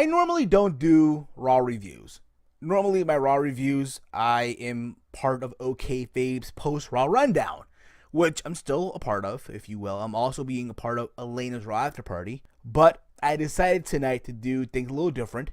I normally don't do Raw reviews. Normally, my Raw reviews, I am part of OKFabe's post-Raw rundown, which I'm still a part of, if you will. I'm also being a part of Elena's Raw After Party. But I decided tonight to do things a little different.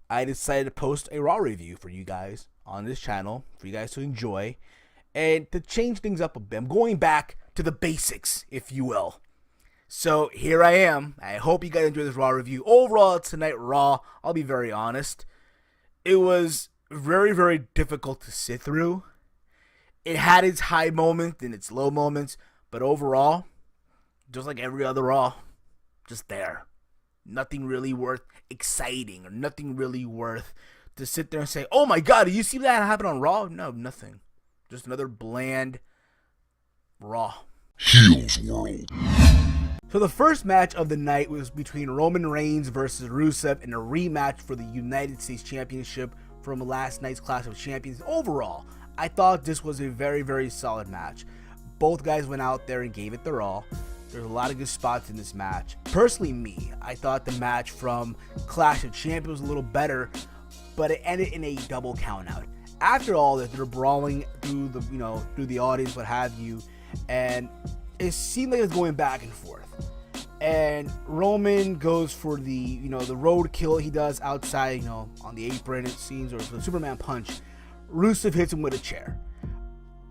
I decided to post a Raw review for you guys on this channel, for you guys to enjoy, and to change things up a bit. I'm going back to the basics, if you will. So here I am. I hope you guys enjoy this Raw review. Overall, tonight, Raw, I'll be very honest, it was very, very difficult to sit through. It had its high moments and its low moments, but overall, just like every other Raw, just there. Nothing really worth exciting, or nothing really worth to sit there and say, oh my god, did you see that happen on Raw? No, nothing. Just another bland Raw. Heels World. So the first match of the night was between Roman Reigns versus Rusev in a rematch for the United States Championship from last night's Clash of Champions. Overall, I thought this was a very, very solid match. Both guys went out there and gave it their all. There's a lot of good spots in this match. Personally, I thought the match from Clash of Champions was a little better, but it ended in a double countout. After all this, they're brawling through the audience, what have you, and it seemed like it was going back and forth. And Roman goes for the roadkill he does outside, on the apron, it seems, or the Superman punch. Rusev hits him with a chair.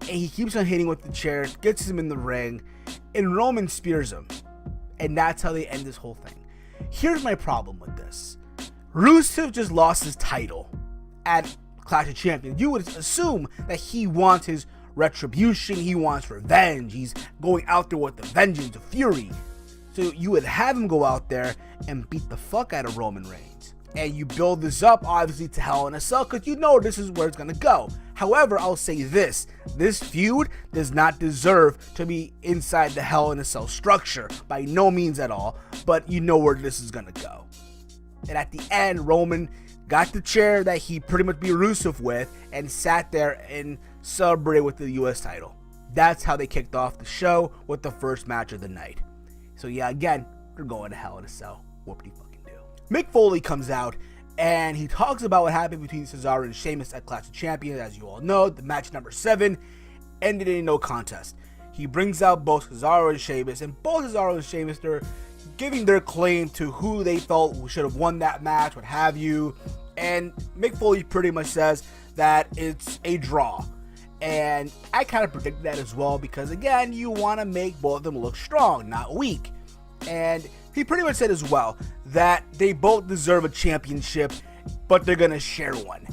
And he keeps on hitting with the chair, gets him in the ring, and Roman spears him. And that's how they end this whole thing. Here's my problem with this. Rusev just lost his title at Clash of Champions. You would assume that he wants his retribution, he wants revenge, he's going out there with the vengeance of fury. So you would have him go out there and beat the fuck out of Roman Reigns. And you build this up, obviously, to Hell in a Cell, because you know this is where it's going to go. However, I'll say this feud does not deserve to be inside the Hell in a Cell structure, by no means at all, but you know where this is going to go. And at the end, Roman got the chair that he pretty much beat Rusev with, and sat there and celebrated with the US title. That's how they kicked off the show with the first match of the night. So yeah, again, they're going to Hell in a Cell. Whoop-de fucking do. Mick Foley comes out and he talks about what happened between Cesaro and Sheamus at Clash of Champions. As you all know, the match number 7 ended in no contest. He brings out both Cesaro and Sheamus, and both Cesaro and Sheamus, they're giving their claim to who they felt should have won that match, what have you. And Mick Foley pretty much says that it's a draw. And I kind of predicted that as well, because again, you want to make both of them look strong, not weak. And he pretty much said as well that they both deserve a championship, but they're going to share one.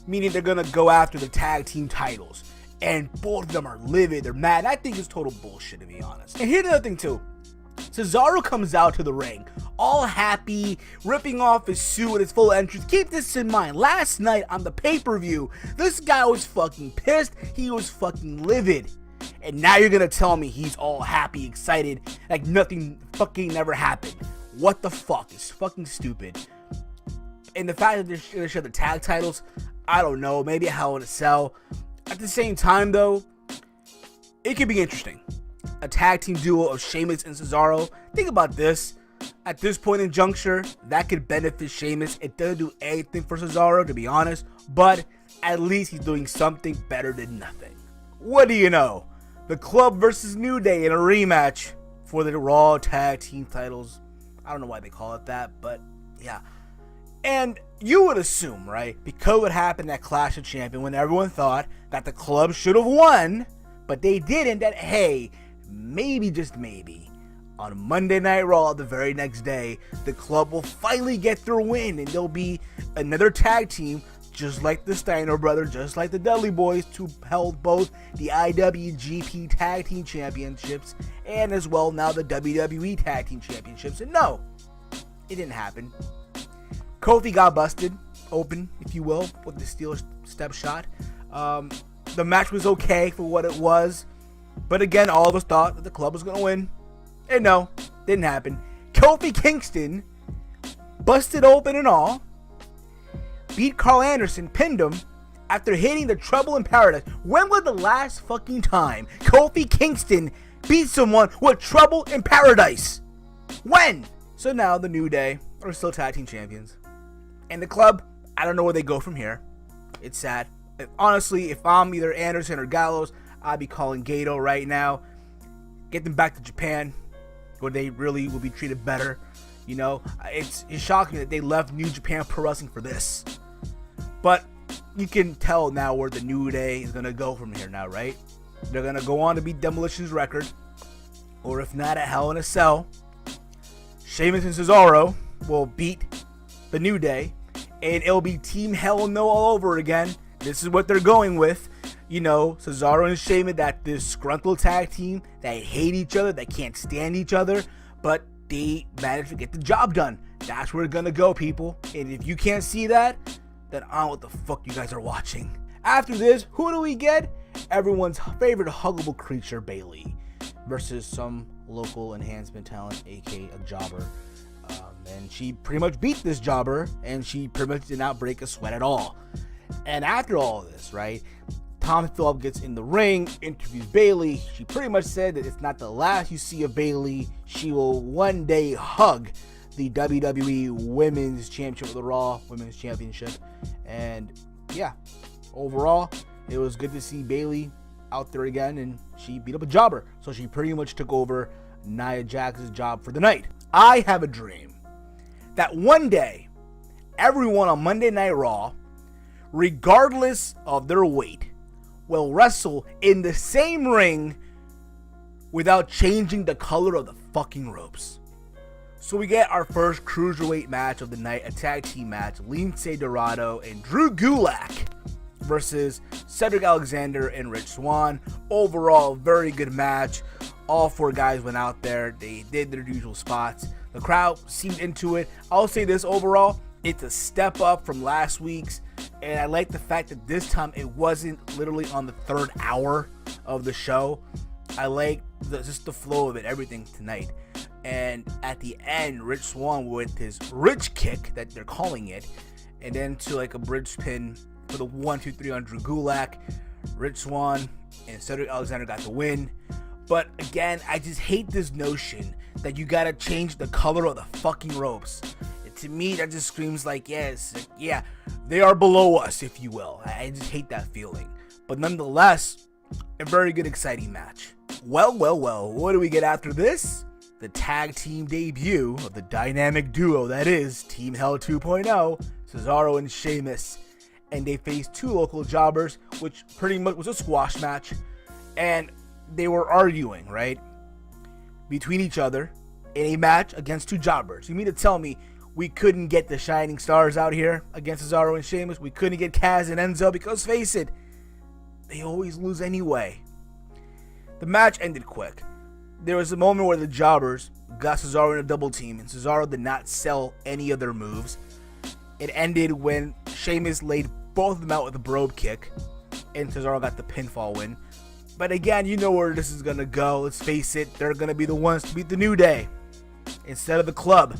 Meaning they're going to go after the tag team titles. And both of them are livid, they're mad. I think it's total bullshit, to be honest. And here's the other thing too. Cesaro comes out to the ring, all happy, ripping off his suit with his full entrance. Keep this in mind, last night on the pay-per-view, this guy was fucking pissed, he was fucking livid. And now you're gonna tell me he's all happy, excited, like nothing fucking never happened. What the fuck? It's fucking stupid. And the fact that they're gonna share the tag titles, I don't know, maybe a Hell in a Cell. At the same time though, it could be interesting. A tag team duo of Sheamus and Cesaro. Think about this. At this point in juncture, that could benefit Sheamus. It doesn't do anything for Cesaro, to be honest, but at least he's doing something better than nothing. What do you know? The Club versus New Day in a rematch for the Raw tag team titles. I don't know why they call it that, but yeah. And you would assume, right, because what happened at Clash of Champions when everyone thought that the Club should have won, but they didn't, that hey, maybe, just maybe, on Monday Night Raw the very next day, the Club will finally get their win, and there'll be another tag team, just like the Steiner brothers, just like the Dudley Boys, who held both the IWGP Tag Team Championships, and as well now the WWE Tag Team Championships. And no, it didn't happen. Kofi got busted open, if you will, with the steel step shot. The match was okay for what it was. But again, all of us thought that the Club was going to win. And no, didn't happen. Kofi Kingston, busted open and all, beat Carl Anderson, pinned him after hitting the Trouble in Paradise. When was the last fucking time Kofi Kingston beat someone with Trouble in Paradise? When? So now the New Day are still tag team champions. And the club, I don't know where they go from here. It's sad. Honestly, if I'm either Anderson or Gallows, I'd be calling Gato right now. Get them back to Japan, where they really will be treated better. You know, it's shocking that they left New Japan Pro Wrestling for this. But you can tell now where the New Day is going to go from here now, right? They're going to go on to beat Demolition's record. Or if not, at Hell in a Cell, Sheamus and Cesaro will beat the New Day. And it'll be Team Hell No all over again. This is what they're going with. You know, Cesaro and Sheamus, that disgruntled tag team that hate each other, that can't stand each other, but they managed to get the job done. That's where it's gonna go, people. And if you can't see that, then I don't know what the fuck you guys are watching. After this, who do we get? Everyone's favorite huggable creature, Bayley, versus some local enhancement talent, aka a jobber. And she pretty much beat this jobber, and she pretty much did not break a sweat at all. And after all of this, right, Tom Phillips gets in the ring, interviews Bayley. She pretty much said that it's not the last you see of Bayley. She will one day hug the WWE Women's Championship, the Raw Women's Championship. And yeah, overall, it was good to see Bayley out there again, and she beat up a jobber. So she pretty much took over Nia Jax's job for the night. I have a dream that one day, everyone on Monday Night Raw, regardless of their weight, will wrestle in the same ring without changing the color of the fucking ropes. So we get our first Cruiserweight match of the night, a tag team match, Lince Dorado and Drew Gulak versus Cedric Alexander and Rich Swann. Overall, very good match. All four guys went out there. They did their usual spots. The crowd seemed into it. I'll say this, overall, it's a step up from last week's. And I like the fact that this time it wasn't literally on the third hour of the show. I like just the flow of it, everything tonight. And at the end, Rich Swann with his rich kick that they're calling it, and then to like a bridge pin for the 1-2-3 on Drew Gulak. Rich Swann and Cedric Alexander got the win. But again, I just hate this notion that you gotta change the color of the fucking ropes. To me, that just screams like, yes, yeah, they are below us, if you will. I just hate that feeling. But nonetheless, a very good, exciting match. Well, what do we get after this? The tag team debut of the dynamic duo that is Team Hell 2.0, Cesaro and Sheamus. And they faced two local jobbers, which pretty much was a squash match. And they were arguing, right, between each other in a match against two jobbers. You mean to tell me we couldn't get the shining stars out here against Cesaro and Sheamus? We couldn't get Kaz and Enzo because, face it, they always lose anyway. The match ended quick. There was a moment where the jobbers got Cesaro in a double team, and Cesaro did not sell any of their moves. It ended when Sheamus laid both of them out with a brogue kick, and Cesaro got the pinfall win. But again, you know where this is going to go. Let's face it, they're going to be the ones to beat the New Day instead of the club.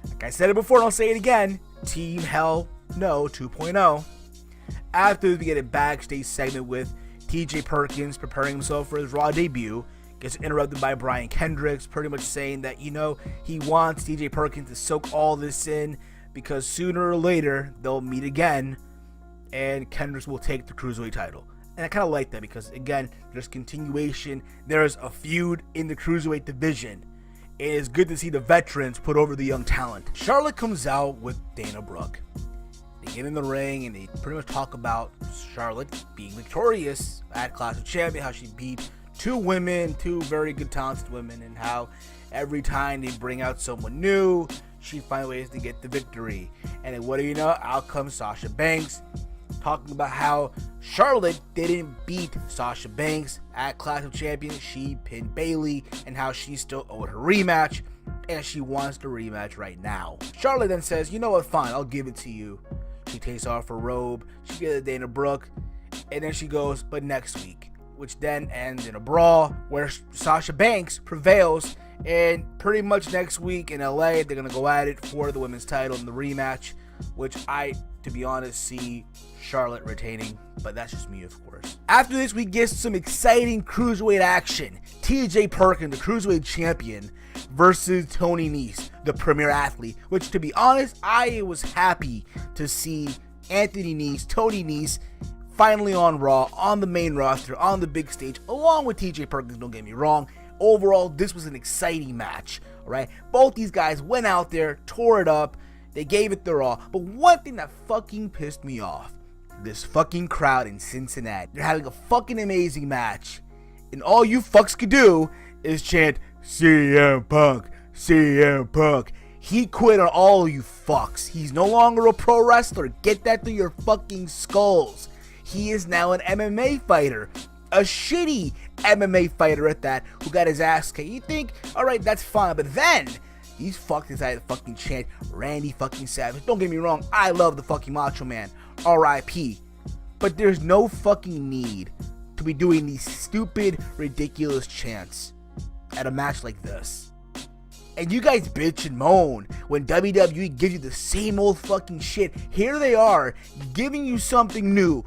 Like I said it before, and I'll say it again, Team Hell No 2.0. After we get a backstage segment with TJ Perkins preparing himself for his Raw debut, gets interrupted by Brian Kendricks, pretty much saying that, you know, he wants TJ Perkins to soak all this in because sooner or later they'll meet again and Kendricks will take the Cruiserweight title. And I kind of like that because, again, there's continuation. There's a feud in the Cruiserweight division. It is good to see the veterans put over the young talent. Charlotte comes out with Dana Brooke. They get in the ring and they pretty much talk about Charlotte being victorious at Clash of Champions, how she beat two women, two very good talented women, and how every time they bring out someone new, she finds ways to get the victory. And then what do you know? Out comes Sasha Banks, talking about how Charlotte didn't beat Sasha Banks at Clash of Champions. She pinned Bayley, and how she still owed her rematch, and she wants the rematch right now. Charlotte then says, you know what, fine, I'll give it to you. She takes off her robe, she gives it to Dana Brooke, and then she goes, but next week. Which then ends in a brawl where Sasha Banks prevails, and pretty much next week in LA, they're going to go at it for the women's title in the rematch. which I, to be honest, see Charlotte retaining, but that's just me, of course. After this, we get some exciting Cruiserweight action. Perkins, the Cruiserweight champion, versus Tony Nese, the premier athlete, which, to be honest, I was happy to see Tony Nese, finally on Raw, on the main roster, on the big stage, along with Perkins, don't get me wrong. Overall, this was an exciting match, alright? Both these guys went out there, tore it up, they gave it their all. But one thing that fucking pissed me off, this fucking crowd in Cincinnati. They're having a fucking amazing match, and all you fucks could do is chant, CM Punk, CM Punk. He quit on all you fucks. He's no longer a pro wrestler. Get that through your fucking skulls. He is now an MMA fighter. A shitty MMA fighter at that, who got his ass kicked. You think, alright, that's fine, but then these fuckers decided to fucking chant Randy fucking Savage. Don't get me wrong, I love the fucking Macho Man, R.I.P. But there's no fucking need to be doing these stupid, ridiculous chants at a match like this. And you guys bitch and moan when WWE gives you the same old fucking shit. Here they are, giving you something new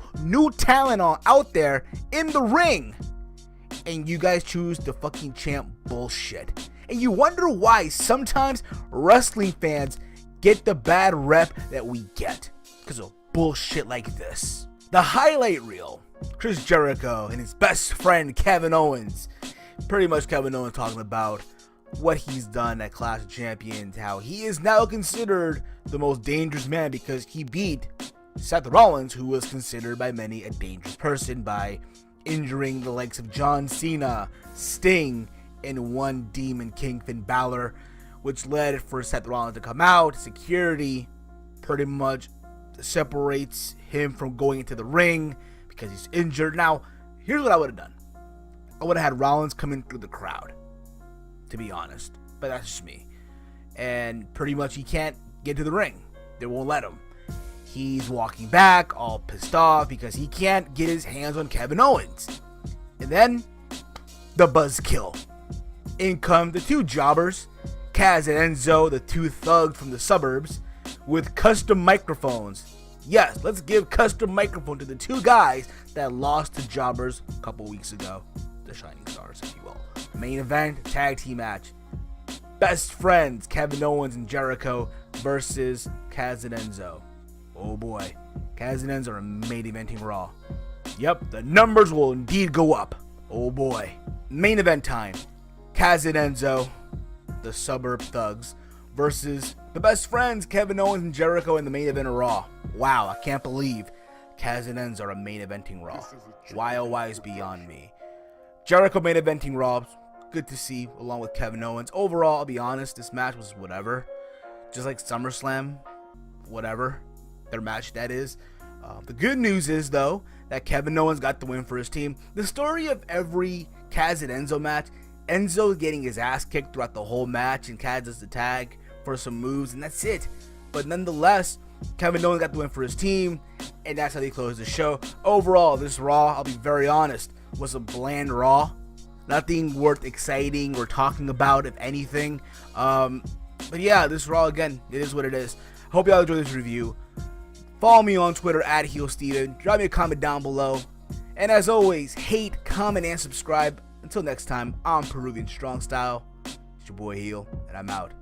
talent out there in the ring. And you guys choose to fucking chant bullshit. And you wonder why sometimes wrestling fans get the bad rep that we get because of bullshit like this. The highlight reel, Chris Jeri-KO and his best friend Kevin Owens. Pretty much Kevin Owens talking about what he's done at Clash of Champions, how he is now considered the most dangerous man because he beat Seth Rollins, who was considered by many a dangerous person, by injuring the likes of John Cena, Sting, and one Demon King Finn Balor, which led for Seth Rollins to come out. Security pretty much separates him from going into the ring because he's injured. Now, here's what I would have done. I would have had Rollins come in through the crowd, to be honest, but that's just me. And pretty much he can't get to the ring. They won't let him. He's walking back all pissed off because he can't get his hands on Kevin Owens. And then the buzzkill. In come the two jobbers, Kaz and Enzo, the two thugs from the suburbs, with custom microphones. Yes, let's give custom microphone to the two guys that lost to jobbers a couple weeks ago. The Shining Stars, if you will. Main event, tag team match. Best friends, Kevin Owens and Jeri-KO versus Kaz and Enzo. Oh boy, Kaz and Enzo are main eventing Raw. Yep, the numbers will indeed go up. Oh boy. Main event time. Kaz and Enzo, the suburb thugs, versus the best friends, Kevin Owens and Jeri-KO in the main event of Raw. Wow, I can't believe Kaz and Enzo are main eventing Raw. Why oh why is beyond me. Jeri-KO main eventing Raw. Good to see, along with Kevin Owens. Overall, I'll be honest, this match was whatever. Just like SummerSlam, whatever. Their match, that is. The good news is, though, that Kevin Owens got the win for his team. The story of every Kaz and Enzo match, Enzo getting his ass kicked throughout the whole match, and Kaz does the tag for some moves, and that's it. But nonetheless, Kevin Owens got the win for his team, and that's how they closed the show. Overall, this Raw, I'll be very honest, was a bland Raw. Nothing worth exciting or talking about, if anything. But yeah, this Raw, again, it is what it is. Hope y'all enjoyed this review. Follow me on Twitter at HeelSteven. Drop me a comment down below. And as always, hate, comment, and subscribe. Until next time, I'm Peruvian Strong Style. It's your boy Heel, and I'm out.